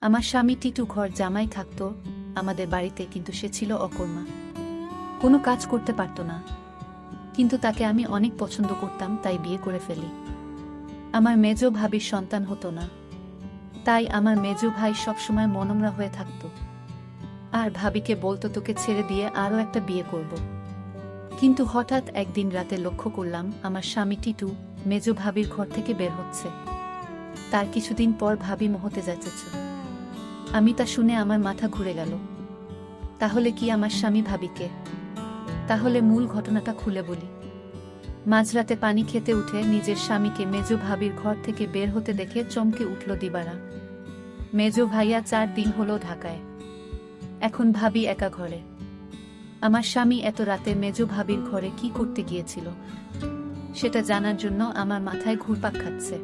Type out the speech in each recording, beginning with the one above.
আমার স্বামী টিটু ঘর জামাই থাকতো আমাদের বাড়িতে, কিন্তু সে ছিল অকর্মা, কোনো কাজ করতে পারত না। কিন্তু তাকে আমি অনেক পছন্দ করতাম, তাই বিয়ে করে ফেলি। আমার মেজ ভাবির সন্তান হতো না, তাই আমার মেজ ভাই সবসময় মনমরা হয়ে থাকত আর ভাবিকে বলতো তোকে ছেড়ে দিয়ে আরও একটা বিয়ে করব। কিন্তু হঠাৎ একদিন রাতে লক্ষ্য করলাম আমার স্বামী টিটু মেজ ভাবির ঘর থেকে বের হচ্ছে। তার কিছুদিন পর ভাবি মহতে যাচ্ছে। আমি তা শুনে আমার মাথা ঘুরে গেল। তাহলে কি আমার স্বামী ভাবিকে? তাহলে মূল ঘটনাটা খুলে বলি। মাঝরাতে পানি খেতে উঠে নিজের স্বামীকে মেজ ভাবির ঘর থেকে বের হতে দেখে চমকে উঠল দিবারা। মেজ ভাইয়া 4 দিন হলো ঢাকায়, এখন ভাবি একা ঘরে। আমার স্বামী এত রাতে মেজ ভাবির ঘরে কি করতে গিয়েছিল সেটা জানার জন্য আমার মাথায় ঘুরপাক খাচ্ছে।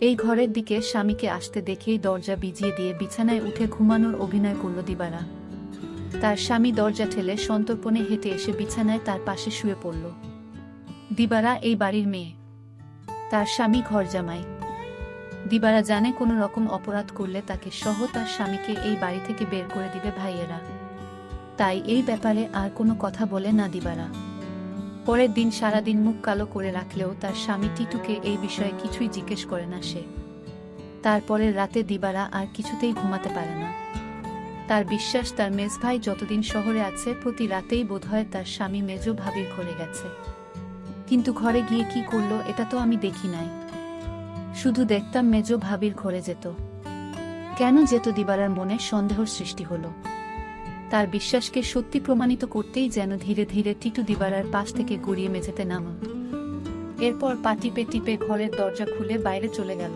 এই ঘরের দিকে স্বামীকে আসতে দেখেই দরজা ভিজিয়ে দিয়ে বিছানায় উঠে ঘুমানোর অভিনয় করল দিবারা। তার স্বামী দরজা ঠেলে সন্তর্পণে হেঁটে এসে বিছানায় তার পাশে শুয়ে পড়ল। দিবারা এই বাড়ির মেয়ে, তার স্বামী ঘর জামাই। দিবারা জানে কোনো রকম অপরাধ করলে তাকে সহ তার স্বামীকে এই বাড়ি থেকে বের করে দিবে ভাইয়েরা, তাই এই ব্যাপারে আর কোনো কথা বলে না দিবারা। পরের দিন সারাদিন মুখ কালো করে রাখলেও তার স্বামী টিটুকে এই বিষয়ে কিছুই জিজ্ঞেস করে না সে। তারপরের রাতে দিবারা আর কিছুতেই ঘুমাতে পারে না। তার বিশ্বাস তার মেজ ভাই যতদিন শহরে আছে প্রতি রাতেই বোধহয় তার স্বামী মেজ ভাবির ঘরে গেছে। কিন্তু ঘরে গিয়ে কি করলো এটা তো আমি দেখি নাই, শুধু দেখতাম মেজ ভাবির ঘরে যেত। কেন যেত দিবারার মনে সন্দেহর সৃষ্টি হলো। তার বিশ্বাসকে সত্যি প্রমাণিত করতেই যেন ধীরে ধীরে টিটু দিবারার পাশ থেকে গড়িয়ে মেঝেতে নামল। এরপর পা টিপে টিপে ঘরের দরজা খুলে বাইরে চলে গেল।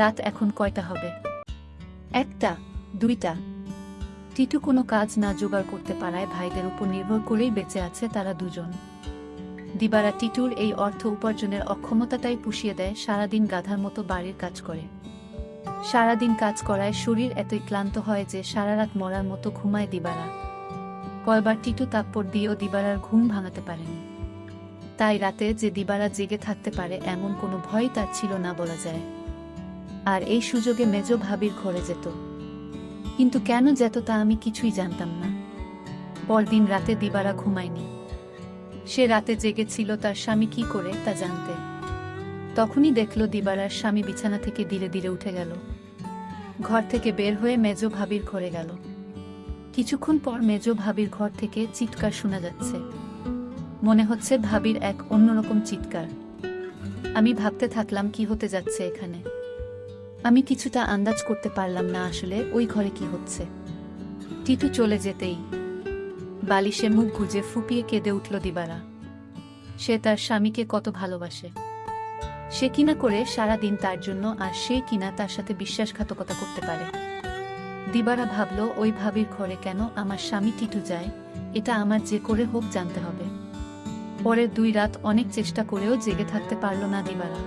রাত এখন কয়টা হবে? 1টা, 2টা। টিটু কোনো কাজ না জোগাড় করতে পারায় ভাইদের উপর নির্ভর করেই বেঁচে আছে তারা দুজন। দিবারা টিটুর এই অর্থ উপার্জনের অক্ষমতাটাই পুষিয়ে দেয়, সারাদিন গাধার মতো বাড়ির কাজ করে। সারাদিন কাজ করায় শরীর এতই ক্লান্ত হয় যে সারা রাত মরার মতো ঘুমায় দিবারা। কয়বার টিটু তাপ্পড় দিয়েও দিবারার ঘুম ভাঙাতে পারেনি। তাই রাতে যে দিবারা জেগে থাকতে পারে এমন কোনো ভয় তার ছিল না বলা যায়। আর এই সুযোগে মেজ ভাবির ঘরে যেত। কিন্তু কেন যেত তা আমি কিছুই জানতাম না। পরদিন রাতে দিবারা ঘুমায়নি। সে রাতে জেগেছিল তার স্বামী কি করে তা জানতে। তখনই দেখল দিবারার স্বামী বিছানা থেকে ধীরে ধীরে উঠে গেল। ঘর থেকে বের হয়ে মেজ ভাবির ঘরে গেল। কিছুক্ষণ পর মেজ ভাবির ঘর থেকে চিৎকার শোনা যাচ্ছে। মনে হচ্ছে ভাবির এক অন্যরকম চিৎকার। আমি ভাবতে থাকলাম কি হতে যাচ্ছে এখানে। আমি কিছুটা আন্দাজ করতে পারলাম না আসলে ওই ঘরে কি হচ্ছে। টিটু চলে যেতেই বালিশে মুখ গুজে ফুপিয়ে কেঁদে উঠল দিবারা। সে তার স্বামীকে কত ভালোবাসে। সে কিনা করে সারাদিন তার জন্য, আর সে কিনা তার সাথে বিশ্বাসঘাতকতা করতে পারে। দিবারা ভাবল ওই ভাবির ঘরে কেন আমার স্বামী টিটু যায়, এটা আমার যে করে হোক জানতে হবে। পরের 2 রাত অনেক চেষ্টা করেও জেগে থাকতে পারল না দিবারা।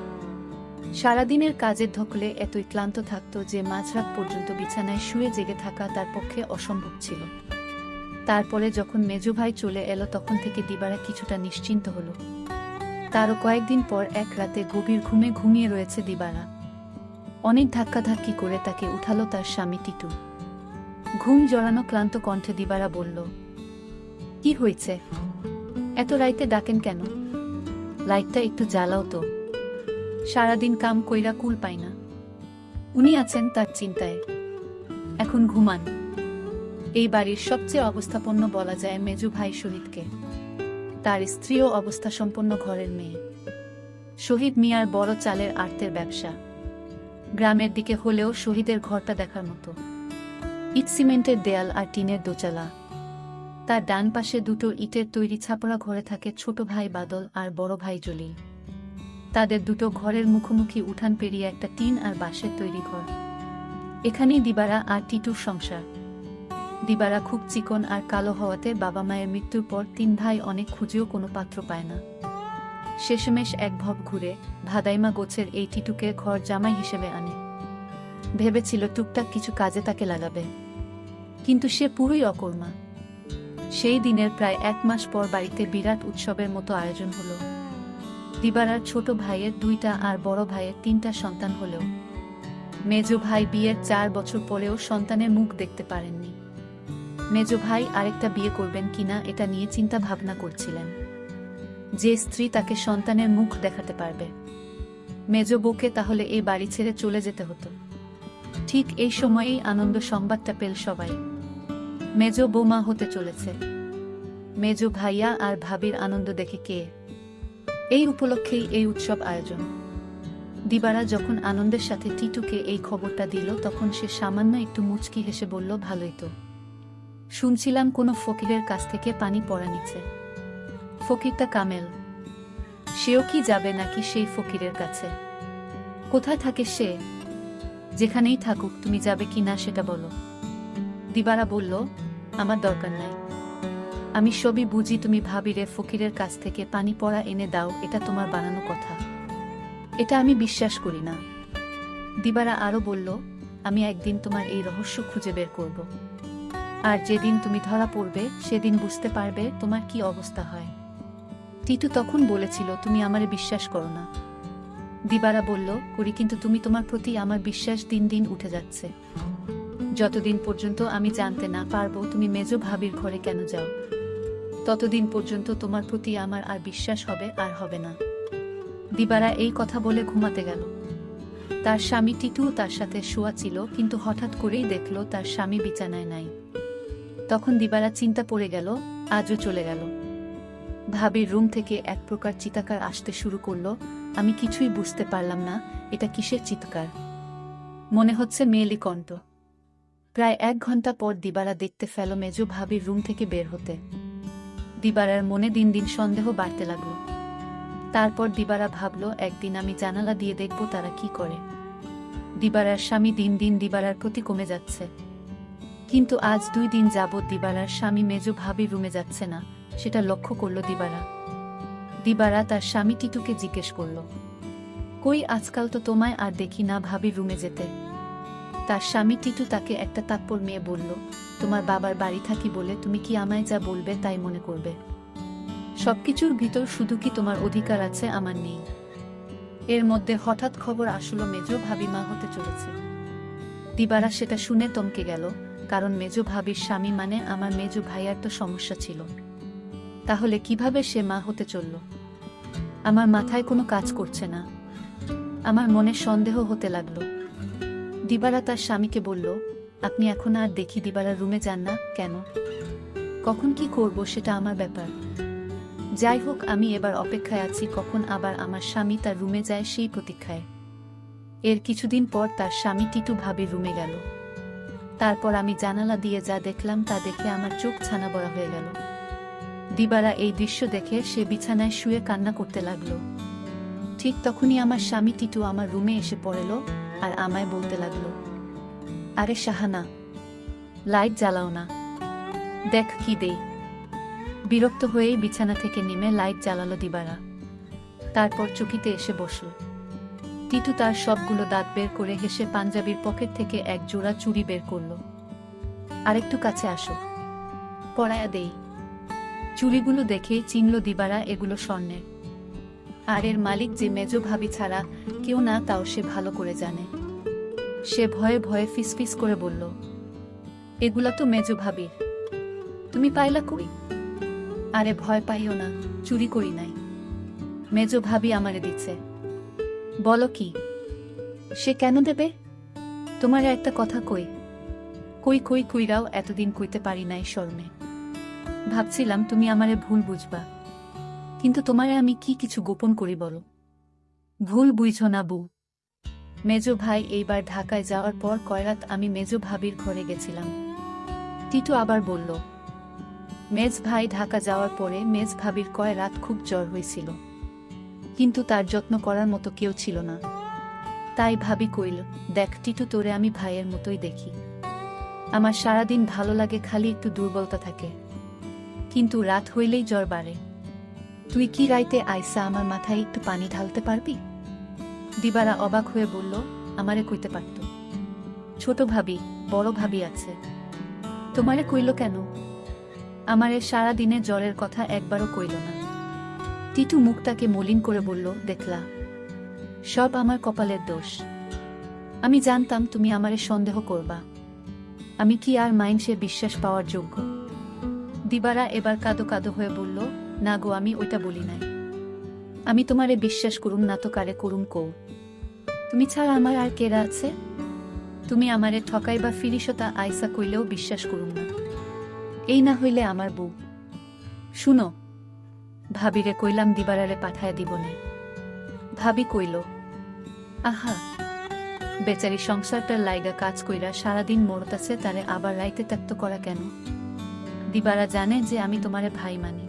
সারাদিনের কাজের ধকলে এতই ক্লান্ত থাকত যে মাঝরাত পর্যন্ত বিছানায় শুয়ে জেগে থাকা তার পক্ষে অসম্ভব ছিল। তারপরে যখন মেজ ভাই চলে এলো তখন থেকে দিবারা কিছুটা নিশ্চিন্ত হলো। তারও কয়েকদিন পর এক রাতে গভীর ঘুমে ঘুমিয়ে রয়েছে দিবারা। অনেক ধাক্কাধাক্কি করে তাকে উঠালো তার স্বামী টিটু। ঘুম জড়ানো ক্লান্ত কণ্ঠে দিবারা বলল, কি হয়েছে? এত রাইতে ডাকেন কেন? লাইটটা একটু জ্বালাও তো। সারাদিন কাম কইরা কুল পাই না। উনি আছেন তার চিন্তায়, এখন ঘুমান। এই বাড়ির সবচেয়ে অবস্থাপন্ন বলা যায় মেজু ভাই শহীদকে। তার স্ত্রীও অবস্থাসম্পন্ন ঘরের মেয়ে। শহীদ মিয়ার বড় চালের আড়তের ব্যবসা। গ্রামের দিকে হলেও শহীদের ঘরটা দেখার মতো। ইট সিমেন্টের দেয়াল আর টিনের দোচালা। তার ডান পাশে 2টো ইটের তৈরি ছাপড়া ঘরে থাকে ছোট ভাই বাদল আর বড় ভাই জলিল। তাদের 2টো ঘরের মুখোমুখি উঠান পেরিয়ে একটা টিন আর বাঁশের তৈরি ঘর। এখানেই দিবারা আর টিটুর সংসার। দিবারা খুব চিকন আর কালো হওয়াতে বাবা মায়ের মৃত্যুর পর 3 ভাই অনেক খুঁজেও কোনো পাত্র পায় না। শেষমেশ এক ভব ঘুরে ভাদাইমা গোছের এই টিটুকে ঘর জামাই হিসেবে আনে। ভেবেছিল টুকটাক কিছু কাজে তাকে লাগাবে, কিন্তু সে পুরোই অকর্মা। সেই দিনের প্রায় 1 মাস পর বাড়িতে বিরাট উৎসবের মতো আয়োজন হলো। দিবারার ছোট ভাইয়ের 2টা আর বড় ভাইয়ের 3টা সন্তান হলেও মেজো ভাই বিয়ের 4 বছর পরেও সন্তানের মুখ দেখতে পারেননি। মেজো ভাই আরেকটা বিয়ে করবেন কিনা এটা নিয়ে চিন্তা ভাবনা করছিলেন। যে স্ত্রী তাকে সন্তানের মুখ দেখাতে পারবে, মেজো বউকে তাহলে এই বাড়ি ছেড়ে চলে যেতে হতো। ঠিক এই সময়েই আনন্দ সংবাদটা পেল সবাই। মেজো বৌমা হতে চলেছে। মেজো ভাইয়া আর ভাবির আনন্দ দেখে কে। এই উপলক্ষেই এই উৎসব আয়োজন। দিবারা যখন আনন্দের সাথে টিটুকে এই খবরটা দিল তখন সে সামান্য একটু মুচকি হেসে বলল, ভালোই তো। শুনছিলাম কোনো ফকিরের কাছ থেকে পানি পড়া নিচ্ছে। ফকিরটা কামেল। সেও কি যাবে নাকি সেই ফকিরের কাছে? কোথায় থাকে সে? যেখানেই থাকুক, তুমি যাবে কি না সেটা বলো। দিবারা বলল, আমার দরকার নাই। আমি সবই বুঝি। তুমি ভাবিরে ফকিরের কাছ থেকে পানি পড়া এনে দাও, এটা তোমার বানানো কথা। এটা আমি বিশ্বাস করি না। দিবারা আরো বলল, আমি একদিন তোমার এই রহস্য খুঁজে বের করব। আর যেদিন তুমি ধরা পড়বে সেদিন বুঝতে পারবে তোমার কি অবস্থা হয়। টিটু তখন বলেছিল, তুমি আমারে বিশ্বাস করো না। দিবারা বলল, করি, কিন্তু তুমি তোমার প্রতি আমার বিশ্বাস দিন দিন উঠে যাচ্ছে। যতদিন পর্যন্ত আমি জানতে না পারবো তুমি মেজো ভাবির ঘরে কেন যাও, ততদিন পর্যন্ত তোমার প্রতি আমার আর বিশ্বাস হবে আর হবে না। দিবারা এই কথা বলে ঘুমাতে গেল। তার স্বামী টিটু তার সাথে শোয়া ছিল, কিন্তু হঠাৎ করেই দেখল তার স্বামী বিছানায় নাই। তখন দিবারা চিন্তা পড়ে গেল, আজও চলে গেল। ভাবির রুম থেকে এক প্রকার চিৎকার আসতে শুরু করলো। আমি কিছুই বুঝতে পারলাম না এটা কিসের চিৎকার। মনে হচ্ছে মেয়েলি কণ্ঠ। প্রায় 1 ঘন্টা পর দিবারা দেখতে ফেল মেজো ভাবির রুম থেকে বের হতে। দিবারার মনে দিন দিন সন্দেহ বাড়তে লাগলো। তারপর দিবারা ভাবল, একদিন আমি জানালা দিয়ে দেখব তারা কি করে। দিবারার স্বামী দিন দিন দিবারার প্রতি কমে যাচ্ছে। কিন্তু আজ 2 দিন যাবৎ দিবারার স্বামী মেজো ভাবির রুমে যাচ্ছে না, সেটা লক্ষ্য করল দিবারা। দিবারা তার স্বামী টিটুকে জিজ্ঞেস করল, কই, আজকাল তো তোমায় আর দেখি না ভাবির রুমে যেতে। তার স্বামী টিটু তাকে একটা তাপ্পড় মেয়ে বলল, তোমার বাবার বাড়ি থাকি বলে তুমি কি আমায় যা বলবে তাই মনে করবে? সবকিছুর ভিতর শুধু কি তোমার অধিকার আছে, আমার নেই? এর মধ্যে হঠাৎ খবর আসলো মেজো ভাবি মা হতে চলেছে। দিবারা সেটা শুনে থমকে গেল, কারণ মেজো ভাবির স্বামী মানে আমার মেজো ভাইয়ার তো সমস্যা ছিল। তাহলে কিভাবে সে মা হতে চলল? আমার মাথায় কোনো কাজ করছে না। আমার মনে সন্দেহ হতে লাগলো। দিবারা তার স্বামীকে বলল, আপনি এখন আর দেখি দিবারার রুমে যান না কেন? কখন কি করব সেটা আমার ব্যাপার। যাই হোক, আমি এবার অপেক্ষায় আছি কখন আবার আমার স্বামী তার রুমে যায় সেই প্রতীক্ষায়। এর কিছুদিন পর তার স্বামী টিটু ভাবির রুমে গেল। তারপর আমি জানালা দিয়ে যা দেখলাম তা দেখে আমার চোখ ছানা বড়া হয়ে গেল। দিবারা এই দৃশ্য দেখে সে বিছানায় শুয়ে কান্না করতে লাগলো। ঠিক তখনই আমার স্বামী টিটু আমার রুমে এসে পড়ল আর আমায় বলতে লাগলো, আরে শাহানা, লাইট জ্বালাও না, দেখ কি দেই। বিরক্ত হয়েই বিছানা থেকে নেমে লাইট জ্বালালো দিবারা। তারপর চকিতে এসে বসল। টিটু তার সবগুলো দাঁত বের করে হেসে পাঞ্জাবির পকেট থেকে এক জোড়া চুড়ি বের করল। আরেকটু কাছে আসো, পরায়া দেই। চুড়িগুলো দেখে চিনল দিবারা এগুলো স্বর্ণের। আর এর মালিক যে মেজো ভাবি ছাড়া কেউ না, তাও সে ভালো করে জানে। সে ভয়ে ভয়ে ফিসফিস করে বলল, এগুলা তো মেজো ভাবির, তুমি পাইলা কই? আরে ভয় পাইও না, চুরি করি নাই, মেজো ভাবি আমারে দিচ্ছে। বলো কি? সে কেন দেবে? তোমারে একটা কথা কই। কই কই কইরাও এতদিন কইতে পারি নাই শরমে। ভাবছিলাম তুমি আমারে ভুল বুঝবা, কিন্তু তোমারে আমি কি কিছু গোপন করি বলো? ভুল বুঝো না বউ। মেজো ভাই এইবার ঢাকায় যাওয়ার পর কয়রাত আমি মেজো ভাবির ঘরে গেছিলাম। টিটু আবার বলল, মেজ ভাই ঢাকা যাওয়ার পরে মেজ ভাবির কয় রাত খুব জ্বর হয়েছিল, কিন্তু তার যত্ন করার মতো কেউ ছিল না। তাই ভাবি কইল, দেখ টিটু, তোরে আমি ভাইয়ের মতোই দেখি। আমার সারাদিন ভালো লাগে, খালি একটু দুর্বলতা থাকে, কিন্তু রাত হইলেই জ্বর বাড়ে। তুই কি রাইতে আইসা আমার মাথায় একটু পানি ঢালতে পারবি? দিবারা অবাক হয়ে বলল, আমারে কইতে পারত। ছোট ভাবি, বড় ভাবি আছে, তোমারে কইল কেন? আমারে সারা দিনে জ্বরের কথা একবারও কইল না। টিটু মুখটাকে মলিন করে বলল, দেখলা, সব আমার কপালের দোষ। আমি জানতাম তুমি আমারে সন্দেহ করবা। আমি কি আর মাইনসে বিশ্বাস পাওয়ার যোগ্য? দিবারা এবার কাঁদো কাঁদো হয়ে বলল, না গো, আমি ওইটা বলি নাই। আমি তোমারে বিশ্বাস করুম না তো কারে করুম কও? তুমি ছাড়া আমার আর কেরা আছে? তুমি আমারে ঠকাই বা ফিরিসতা আইসা কইলেও বিশ্বাস করুম না। এই না হইলে আমার বউ। শুনো, ভাবিরে কইলাম দিবারারে পাঠায় দিবনে। ভাবি কইল, আহা, বেচারি সংসারটার লাইগা কাজ কইরা সারাদিন মরতাছে, তারে আবার রাইতে ত্যাক্ত করা কেন? দিবারা জানে যে আমি তোমারে ভাই মানি।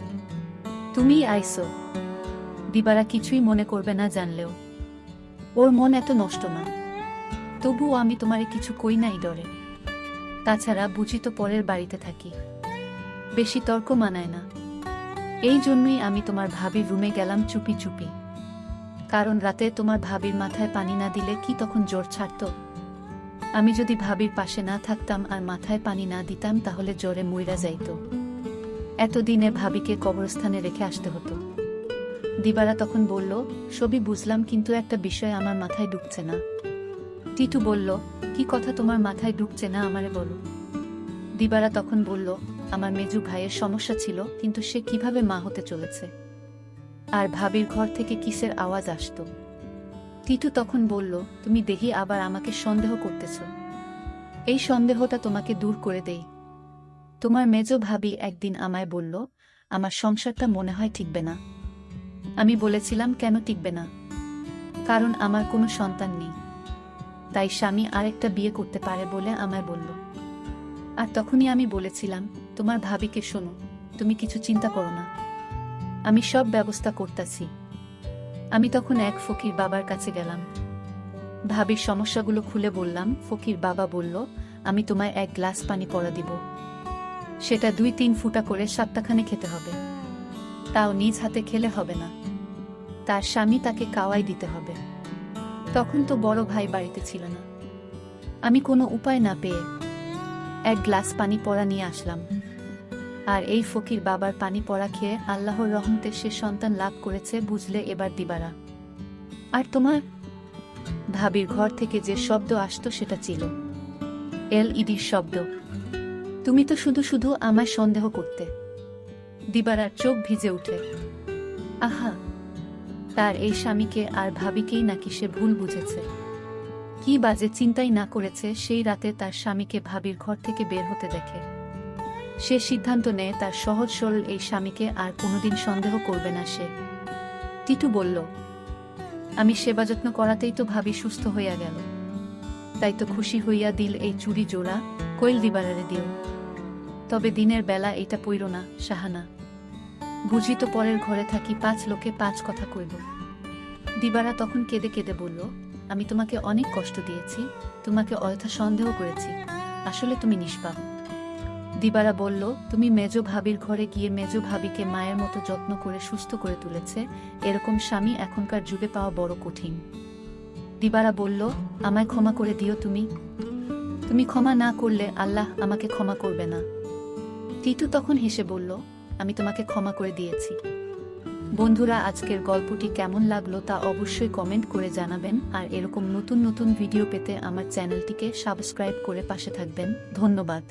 তুমিই আইসো, দিবারা কিছুই মনে করবে না জানলেও। ওর মন এত নষ্ট না। তবুও আমি তোমারে কিছু কই নাই ডরে। তাছাড়া বুঝি তো পরের বাড়িতে থাকি, বেশি তর্ক মানায় না। এই জন্যই আমি তোমার ভাবির রুমে গেলাম চুপি চুপি। কারণ রাতে তোমার ভাবির মাথায় পানি না দিলে কি তখন জ্বর ছাড়ত? আমি যদি ভাবির পাশে না থাকতাম আর মাথায় পানি না দিতাম তাহলে জ্বরে মইরা যাইত। এতদিনে ভাবিকে কবরস্থানে রেখে আসতে হতো। দিবারা তখন বলল, সবই বুঝলাম, কিন্তু একটা বিষয় আমার মাথায় ঢুকছে না। টিটু বলল, কি কথা তোমার মাথায় ঢুকছে না আমারে বলো। দিবারা তখন বলল, আমার মেজু ভাইয়ের সমস্যা ছিল, কিন্তু সে কিভাবে মা হতে চলেছে। আর ভাবির ঘর থেকে কিসের আওয়াজ আসতো। টিটু তখন বলল, তুমি দেখি আবার আমাকে সন্দেহ করতেছ। এই সন্দেহটা তোমাকে দূর করে দেই। তোমার মেজো ভাবি একদিন আমায় বলল, আমার সংসারটা মনে হয় টিকবে না। আমি বলেছিলাম, কেন টিকবে না? কারণ আমার কোনো সন্তান নেই, তাই স্বামী আরেকটা বিয়ে করতে পারে বলে আমায় বলল। আর তখনই আমি বলেছিলাম, তোমার ভাবিকে শোনো, তুমি কিছু চিন্তা করো না, আমি সব ব্যবস্থা করতেছি। আমি তখন এক ফকির বাবার কাছে গেলাম, ভাবির সমস্যাগুলো খুলে বললাম। ফকির বাবা বলল, আমি তোমায় এক গ্লাস পানি পড়া দিব, সেটা 2-3 ফুটা করে সপ্তাহখানে খেতে হবে। তাও নিজ হাতে খেলে হবে না, তার স্বামী তাকে কাওয়াই দিতে হবে। তখন তো বড় ভাই বাড়িতে ছিল না। আমি কোনো উপায় না পেয়ে এক গ্লাস পানি পড়া নিয়ে আসলাম। আর এই ফকির বাবার পানি পড়া খেয়ে আল্লাহর রহমতে সে সন্তান লাভ করেছে, বুঝলে এবার দিবারা। আর তোমার ভাবির ঘর থেকে যে শব্দ আসতো সেটা ছিল এলইডির শব্দ। তুমি তো শুধু শুধু আমায় সন্দেহ করতে। দিবারার চোখ ভিজে উঠে। আহা, তার এই স্বামীকে আর ভাবিকেই নাকি সে ভুল বুঝেছে। কি বাজে চিন্তাই না করেছে সেই রাতে তার স্বামীকে ভাবির ঘর থেকে বের হতে দেখে। সে সিদ্ধান্ত নেয় তার সহজ সরল এই স্বামীকে আর কোনোদিন সন্দেহ করবে না সে। টিটু বলল, আমি সেবা যত্ন করাতেই তো ভাবি সুস্থ হইয়া গেল। তাই তো খুশি হইয়া দিল এই চুড়ি জোড়া, কইল দিবারারে দিও। তবে দিনের বেলা এটা পইর না সাহানা, বুঝি তো পরের ঘরে থাকি, 5 লোকে 5 কথা কইব। দিবারা তখন কেঁদে কেঁদে বলল, আমি তোমাকে অনেক কষ্ট দিয়েছি, তোমাকে অযথা সন্দেহ করেছি, আসলে তুমি নিষ্পাপ। দিবারা বলল, তুমি মেজো ভাবির ঘরে গিয়ে মেজো ভাবিকে মায়ের মতো যত্ন করে সুস্থ করে তুলেছে, এরকম স্বামী এখনকার যুগে পাওয়া বড় কঠিন। দিবারা বলল, আমায় ক্ষমা করে দিও তুমি। তুমি ক্ষমা না করলে আল্লাহ আমাকে ক্ষমা করবে না। টিটু তখন হেসে বলল, আমি তোমাকে ক্ষমা করে দিয়েছি। বন্ধুরা, আজকের গল্পটি কেমন লাগলো তা অবশ্যই কমেন্ট করে জানাবেন। আর এরকম নতুন নতুন ভিডিও পেতে আমার চ্যানেলটিকে সাবস্ক্রাইব করে পাশে থাকবেন। ধন্যবাদ।